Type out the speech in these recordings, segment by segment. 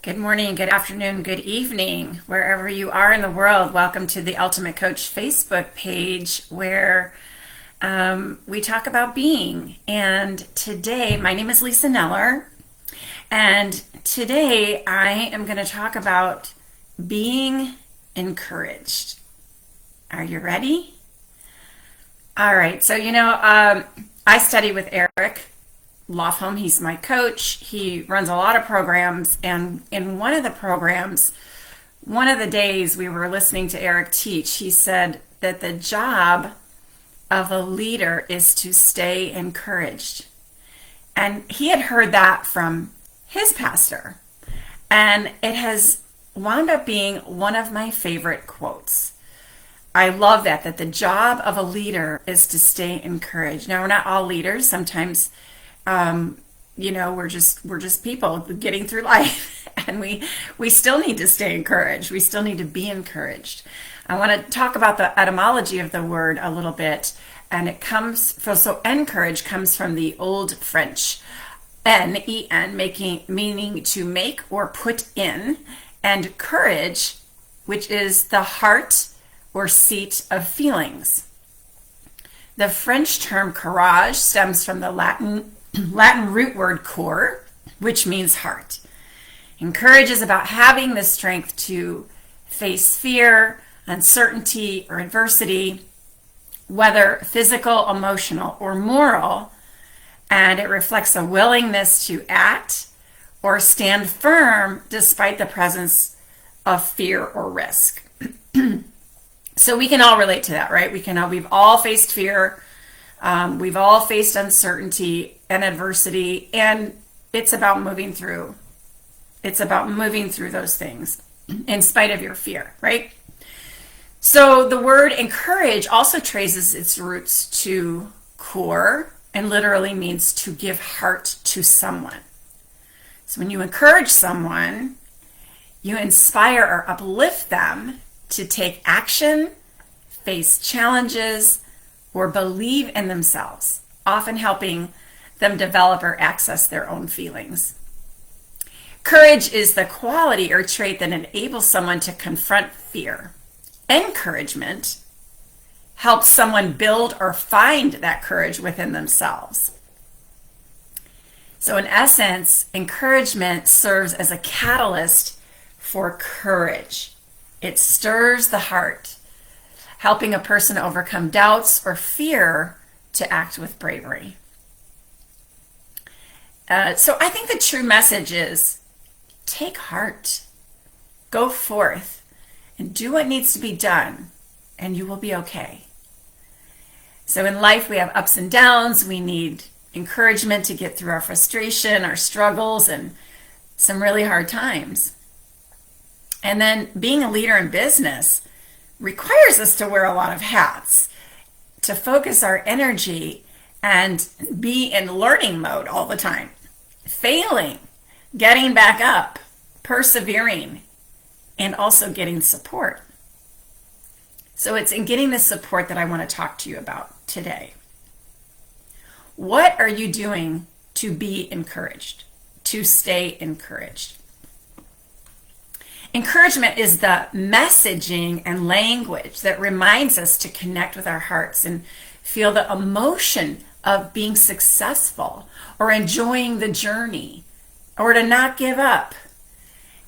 Good morning, good afternoon, good evening, wherever you are in the world. Welcome to the Ultimate Coach Facebook page where we talk about being. And today, my name is Lisa Neller, and today I am going to talk about being encouraged. Are you ready? All right, so I study with Eric Lofholm. He's my coach. He runs a lot of programs, and in one of the programs, one of the days we were listening to Eric teach, he said that the job of a leader is to stay encouraged. And he had heard that from his pastor, and it has wound up being one of my favorite quotes. I love that the job of a leader is to stay encouraged. Now, we're not all leaders. Sometimes we're just people getting through life, and we still need to stay encouraged. We still need to be encouraged. I want to talk about the etymology of the word a little bit, and it comes from, so encourage comes from the Old French, N-E-N, meaning to make or put in, and courage, which is the heart or seat of feelings. The French term courage stems from the Latin root word cor, which means heart. And courage is about having the strength to face fear, uncertainty, or adversity, whether physical, emotional, or moral, and it reflects a willingness to act or stand firm despite the presence of fear or risk. So we can all relate to that, right? We've all faced fear. We've all faced uncertainty and adversity, and it's about moving through. It's about moving through those things in spite of your fear, right? So the word encourage also traces its roots to cor and literally means to give heart to someone. So when you encourage someone, you inspire or uplift them to take action, face challenges, or believe in themselves, often helping them develop or access their own feelings. Courage is the quality or trait that enables someone to confront fear. Encouragement helps someone build or find that courage within themselves. So in essence, encouragement serves as a catalyst for courage. It stirs the heart, helping a person overcome doubts or fear to act with bravery. So I think the true message is take heart, go forth, and do what needs to be done, and you will be okay. So in life, we have ups and downs. We need encouragement to get through our frustration, our struggles, and some really hard times. And then being a leader in business requires us to wear a lot of hats, to focus our energy and be in learning mode all the time, failing, getting back up, persevering, and also getting support. So it's in getting this support that I want to talk to you about today. What are you doing to be encouraged, to stay encouraged? Encouragement is the messaging and language that reminds us to connect with our hearts and feel the emotion of being successful or enjoying the journey or to not give up.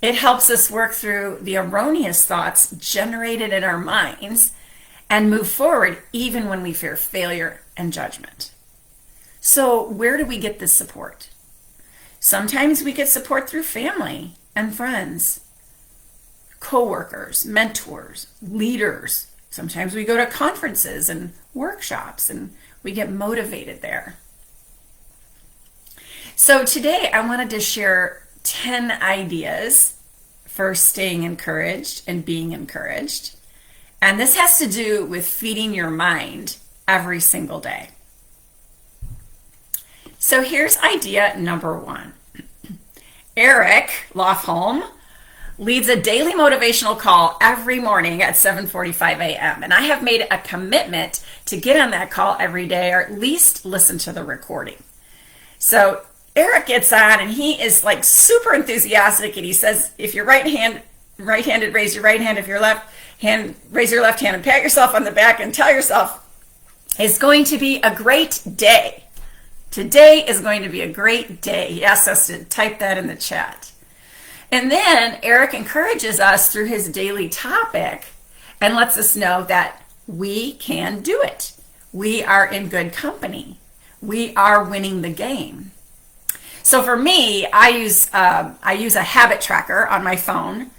It helps us work through the erroneous thoughts generated in our minds and move forward even when we fear failure and judgment. So where do we get this support? Sometimes we get support through family and friends, co-workers, mentors, leaders. Sometimes we go to conferences and workshops and we get motivated there. So today I wanted to share 10 ideas for staying encouraged and being encouraged. And this has to do with feeding your mind every single day. So here's idea number 1. Eric Lofholm leads a daily motivational call every morning at 7:45 a.m. And I have made a commitment to get on that call every day or at least listen to the recording. So Eric gets on and he is like super enthusiastic, and he says, if you're right-handed, raise your right hand. If you're left hand, raise your left hand and pat yourself on the back and tell yourself, it's going to be a great day. Today is going to be a great day. He asks us to type that in the chat. And then Eric encourages us through his daily topic and lets us know that we can do it. We are in good company. We are winning the game. So for me, I use a habit tracker on my phone,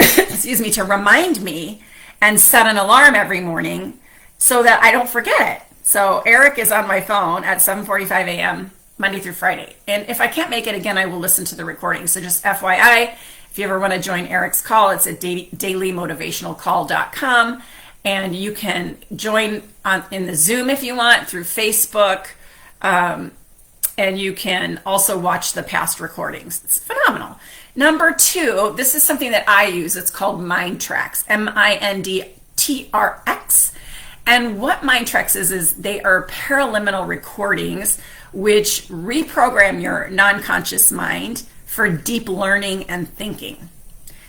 excuse me, to remind me and set an alarm every morning so that I don't forget it. So Eric is on my phone at 7:45 a.m. Monday through Friday. And if I can't make it again, I will listen to the recording. So just FYI, if you ever want to join Eric's call, it's at dailymotivationalcall.com. And you can join in the Zoom if you want through Facebook. And you can also watch the past recordings. It's phenomenal. Number 2, this is something that I use. It's called Mindtracks, MINDTRX. And what Mindtracks is they are paraliminal recordings which reprogram your non-conscious mind for deep learning and thinking.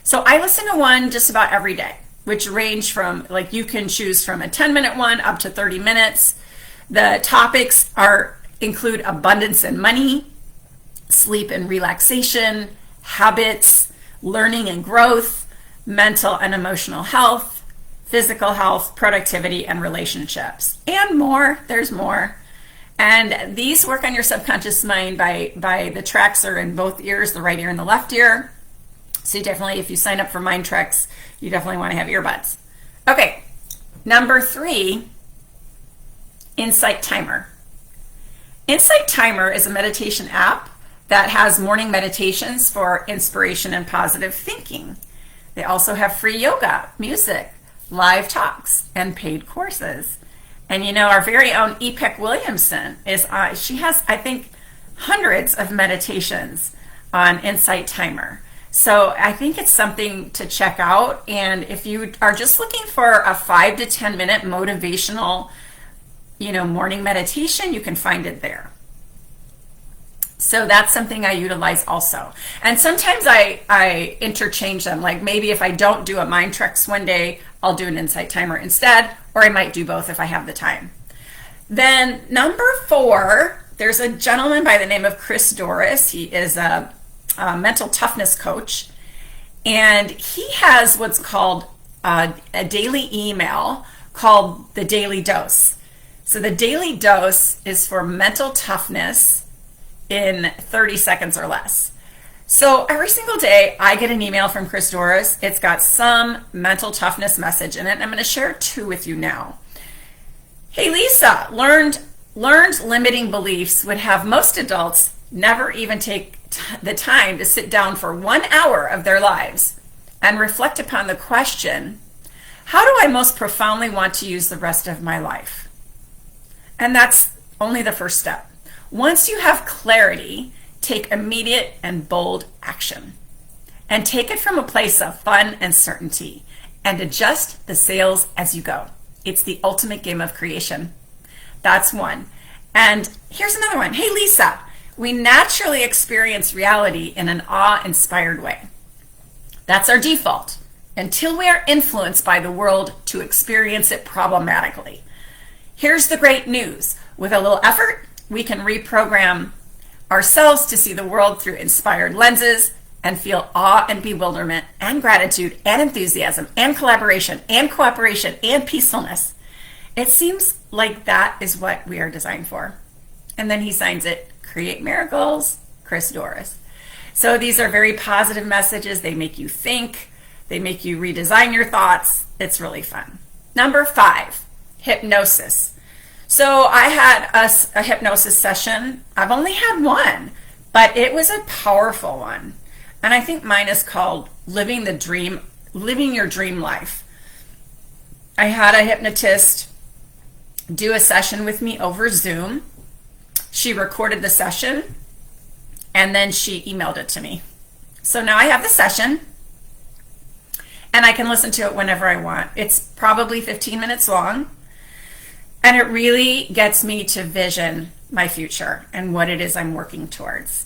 So I listen to one just about every day, which range from, like, you can choose from a 10-minute one up to 30 minutes. The topics include abundance and money, sleep and relaxation, habits, learning and growth, mental and emotional health, physical health, productivity, and relationships, and more. There's more. And these work on your subconscious mind by the tracks are in both ears, the right ear and the left ear. So you definitely, if you sign up for Mindtracks, you definitely want to have earbuds. Okay, number 3, Insight Timer. Insight Timer is a meditation app that has morning meditations for inspiration and positive thinking. They also have free yoga, music, live talks, and paid courses. And you know, our very own Epec Williamson she has, I think, hundreds of meditations on Insight Timer. So I think it's something to check out. And if you are just looking for a 5 to 10 minute motivational, morning meditation, you can find it there. So that's something I utilize also. And sometimes I interchange them. Like maybe if I don't do a Mindtracks one day, I'll do an Insight Timer instead, or I might do both if I have the time. Then number 4, there's a gentleman by the name of Chris Dorris. He is a mental toughness coach, and he has what's called a daily email called the Daily Dose. So the Daily Dose is for mental toughness in 30 seconds or less. So every single day I get an email from Chris Dorris. It's got some mental toughness message in it, and I'm going to share 2 with you now. Hey Lisa, learned limiting beliefs would have most adults never even take the time to sit down for 1 hour of their lives and reflect upon the question, how do I most profoundly want to use the rest of my life? And that's only the first step. Once you have clarity, take immediate and bold action. And take it from a place of fun and certainty, and adjust the sails as you go. It's the ultimate game of creation. That's one. And here's another one. Hey Lisa, we naturally experience reality in an awe-inspired way. That's our default, until we are influenced by the world to experience it problematically. Here's the great news. With a little effort, we can reprogram ourselves to see the world through inspired lenses and feel awe and bewilderment and gratitude and enthusiasm and collaboration and cooperation and peacefulness. It seems like that is what we are designed for. And then he signs it, Create Miracles, Chris Dorris. So these are very positive messages. They make you think. They make you redesign your thoughts. It's really fun. Number 5, hypnosis. So I had a hypnosis session. I've only had one, but it was a powerful one. And I think mine is called Living Your Dream Life. I had a hypnotist do a session with me over Zoom. She recorded the session and then she emailed it to me. So now I have the session and I can listen to it whenever I want. It's probably 15 minutes long. And it really gets me to vision my future and what it is I'm working towards.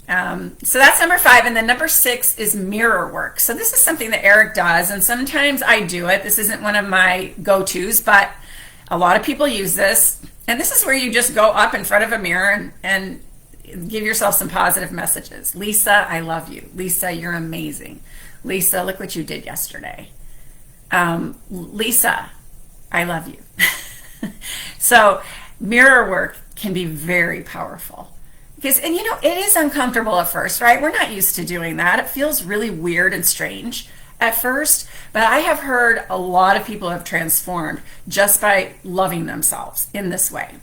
So that's number 5. And then number 6 is mirror work. So this is something that Eric does, and sometimes I do it. This isn't one of my go-tos, but a lot of people use this. And this is where you just go up in front of a mirror and give yourself some positive messages. Lisa, I love you. Lisa, you're amazing. Lisa, look what you did yesterday. Lisa, I love you. So mirror work can be very powerful. Because, and you know, it is uncomfortable at first, right? We're not used to doing that. It feels really weird and strange at first, but I have heard a lot of people have transformed just by loving themselves in this way.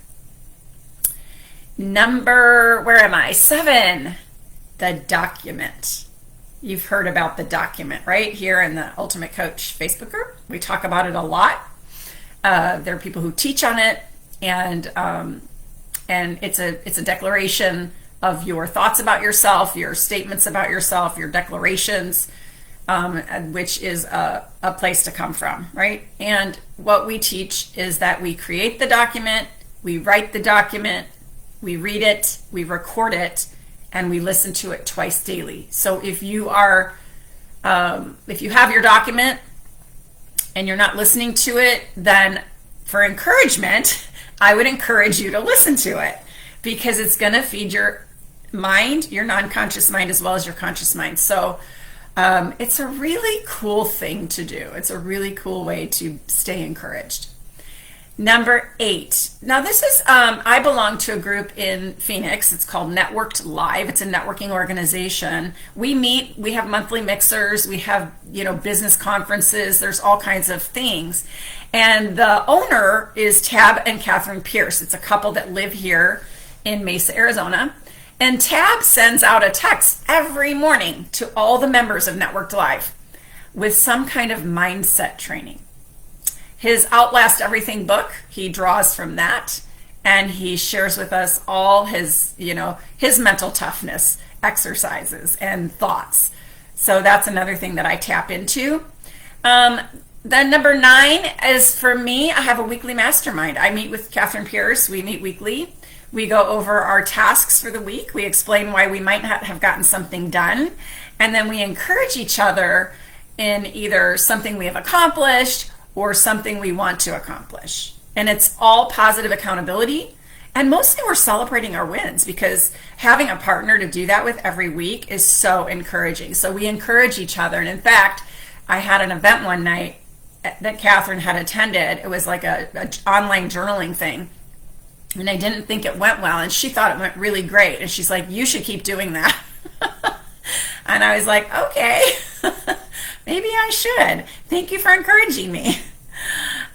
Where am I? 7, the document. You've heard about the document, right? Here in the Ultimate Coach Facebook group. We talk about it a lot. There are people who teach on it, and it's a declaration of your thoughts about yourself, your statements about yourself, your declarations, which is a place to come from, right? And what we teach is that we create the document, we write the document, we read it, we record it, and we listen to it twice daily. So if you have your document and you're not listening to it, then for encouragement, I would encourage you to listen to it, because it's going to feed your mind, your non-conscious mind, as well as your conscious mind. So it's a really cool thing to do. It's a really cool way to stay encouraged. Number 8. Now this is, I belong to a group in Phoenix. It's called Networked Live. It's a networking organization. We meet, we have monthly mixers, we have, business conferences, there's all kinds of things. And the owner is Tab and Catherine Pierce. It's a couple that live here in Mesa, Arizona. And Tab sends out a text every morning to all the members of Networked Live with some kind of mindset training. His Outlast Everything book, he draws from that, and he shares with us all his mental toughness exercises and thoughts. So that's another thing that I tap into. Then number 9 is, for me, I have a weekly mastermind. I meet with Catherine Pierce. We meet weekly. We go over our tasks for the week. We explain why we might not have gotten something done. And then we encourage each other in either something we have accomplished or something we want to accomplish. And it's all positive accountability. And mostly we're celebrating our wins, because having a partner to do that with every week is so encouraging. So we encourage each other. And in fact, I had an event one night that Catherine had attended. It was like a online journaling thing. And I didn't think it went well. And she thought it went really great. And she's like, you should keep doing that. And I was like, okay, maybe I should. Thank you for encouraging me.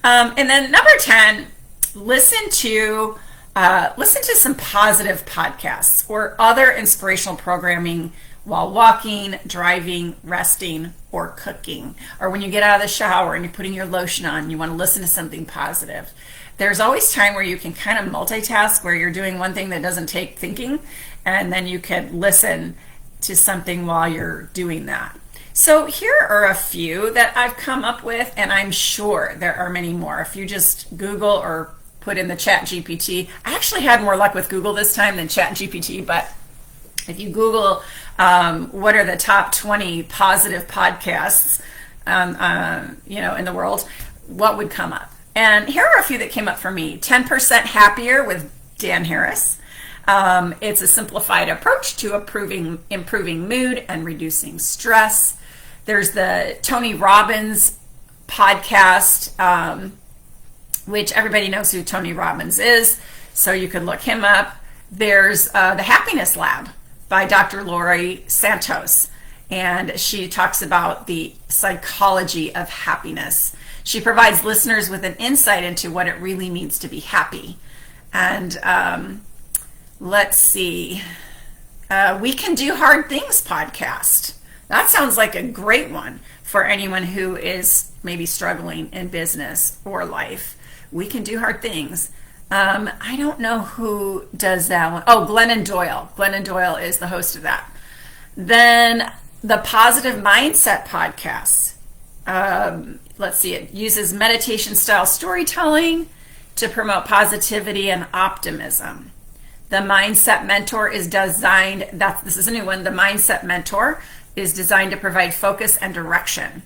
And then number 10, listen to some positive podcasts or other inspirational programming while walking, driving, resting, or cooking, or when you get out of the shower and you're putting your lotion on, you want to listen to something positive. There's always time where you can kind of multitask, where you're doing one thing that doesn't take thinking, and then you can listen to something while you're doing that. So here are a few that I've come up with, and I'm sure there are many more. If you just Google or put in the Chat GPT, I actually had more luck with Google this time than Chat GPT, but if you Google what are the top 20 positive podcasts in the world, what would come up? And here are a few that came up for me. 10% Happier with Dan Harris. It's a simplified approach to improving mood and reducing stress. There's the Tony Robbins podcast, which everybody knows who Tony Robbins is, so you could look him up. There's the Happiness Lab by Dr. Laurie Santos, and she talks about the psychology of happiness. She provides listeners with an insight into what it really means to be happy. And let's see, We Can Do Hard Things podcast. That sounds like a great one for anyone who is maybe struggling in business or life. We Can Do Hard Things. I don't know who does that one. Oh, Glennon Doyle. Glennon Doyle is the host of that. Then the Positive Mindset podcast. Let's see, it uses meditation style storytelling to promote positivity and optimism. The Mindset Mentor is designed, this is a new one, the Mindset Mentor is designed to provide focus and direction,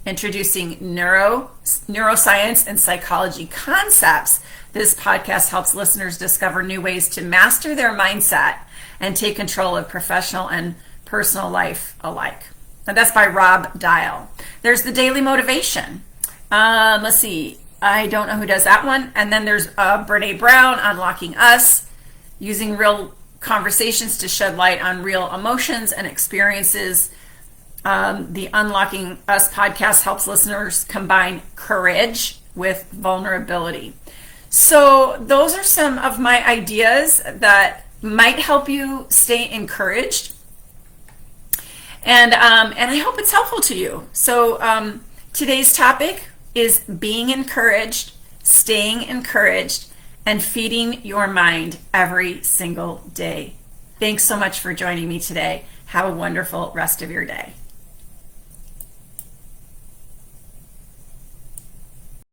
introducing neuroscience and psychology concepts. This podcast helps listeners discover new ways to master their mindset and take control of professional and personal life alike. And that's by Rob Dial. There's the Daily Motivation. Let's see. I don't know who does that one. And then there's Brene Brown, Unlocking Us, using real conversations to shed light on real emotions and experiences. The Unlocking Us podcast helps listeners combine courage with vulnerability. So those are some of my ideas that might help you stay encouraged. And I hope it's helpful to you. So today's topic is being encouraged, staying encouraged, and feeding your mind every single day. Thanks so much for joining me today. Have a wonderful rest of your day.